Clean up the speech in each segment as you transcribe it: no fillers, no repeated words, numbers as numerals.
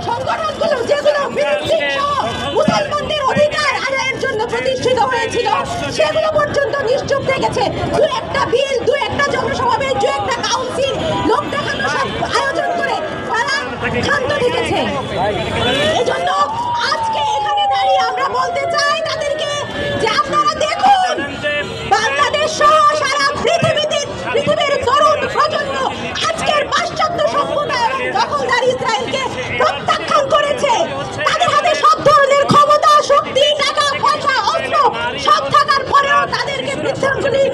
সংগঠনগুলো যেগুলো মুসলমানদের অধিকার আদায়ের জন্য প্রতিষ্ঠিত হয়েছিল সেগুলো পর্যন্ত নিশ্চুপ থেকেছে। দু একটা বিল, দু একটা জনসমাবেশ, দু একটা কাউন্সিল, লোক দেখানো সব আয়োজন করে তারা ক্ষান্ত থেকেছে। এজন্য আজকে এখানে দাঁড়িয়ে আমরা বলতে চাই তাদেরকে যে আপনারা দেখুন, বাংলাদেশ সহ সারা পৃথিবীর তরুণ প্রজন্ম আজকের পাশ্চাত্য সভ্যতা এবং দখলদার ইসরায়েলকে প্রত্যাখ্যান করেছে। তাদের হাতে সব ধরনের ক্ষমতা, শক্তি, টাকা পয়সা, অস্ত্র সব থাকার পরেও তাদেরকে বিশৃঙ্খলি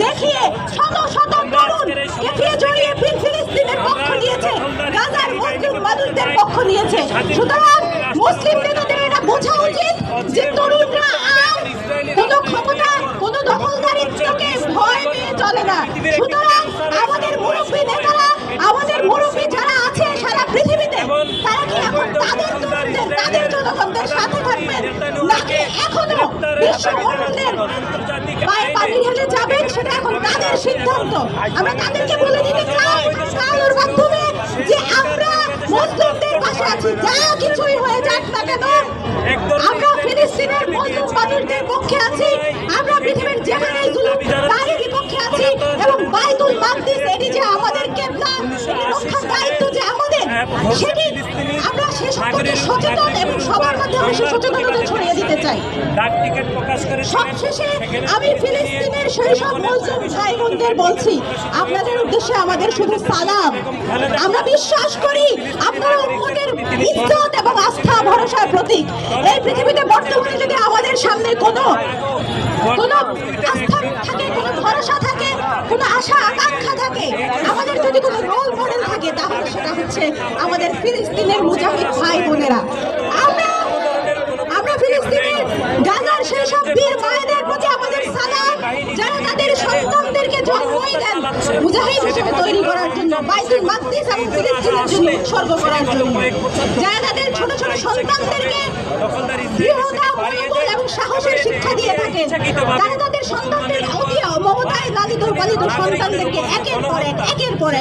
দেখিয়ে শত শত তরুণ এগিয়ে জড়িয়ে ফিলিস্তিনের পক্ষ নিয়েছে, গাজার মুসলিম মানুষদের পক্ষ নিয়েছে। সুতরাং মুসলিম নেতাদের এটা বোঝা উচিত যে তরুণরা আর কোনো ক্ষমতা, কোনো দখলদারিত্বকে ভয় পেয়ে চলে না। সুতরাং আমাদের মুরব্বী নেতারা, আমাদের মুরব্বী যারা আছে সারা পৃথিবীতে, তারা কি এখন তাদের তরুণদের, তাদের জনগণদের সাথে থাকবেন, নাকি এখনো বিশ্ব অন্যদের পায়ে পানি ঢেলে যাবেন? সেটা এখন তাদের সিদ্ধান্ত। আমরা তাদেরকে বলে দিতে চাই কালোর মাধ্যমে যে আমরা মুসলিমদের পাশে আছি, যা কিছুই হয়ে যাক না কেন আমরা ফিলিস্তিনের মুসলিম মানুষদের পক্ষে আছি। আমরা পৃথিবীর যেখানেই জুলুম তারই বিপক্ষে আছি এবং বাইতুল মাকদিস এটি যে আমাদের কিবলা, এটি রক্ষার দায়িত্ব যে আমাদের, সেটি আমরা সে সম্পর্কে সচেতন এবং সবার মধ্যে আমরা সে সচেতনতা ছড়িয়ে দিতে চাই। সবশেষে আমি ফিলিস্তিনের সেই সব মুসলিম ভাই বোনদের বলছি, আপনাদের উদ্দেশ্যে আমাদের শুধু সালাম। আমরা বিশ্বাস করি আপনারা উম্মতের ইজ্জত এবং আস্থা ভরসার প্রতীক। এই পৃথিবীতে বর্তমানে যদি আমাদের সামনে কোনো আস্থা থাকে, কোনো ভরসা থাকে, কোনো আশা আকাঙ্ক্ষা থাকে, আমাদের যদি কোনো রোল মডেল থাকে, তাহলে সেটা হচ্ছে আমাদের ফিলিস্তিনের মুজাহিদ ভাই বোনেরা। আমরা ফিলিস্তিনের গাজার সেই সব বীর মায়েদের প্রতি আমাদের সালাম, যারা তাদের সন্তানদেরকে জন্মই দেন মুজাহিদ হিসেবে তৈরি করার জন্য, বাইতুল মাকদিস এবং ফিলিস্তিনের জন্য উৎসর্গ করার জন্য, যারা তাদের ছোট ছোট সন্তানদেরকে দৃঢ়তা, মনোবল এবং সাহসের শিক্ষা দিয়ে থাকেন, যারা তাদের সন্তানদের অতি মমতায় লালিত পালিত সন্তানদেরকে একের পর এক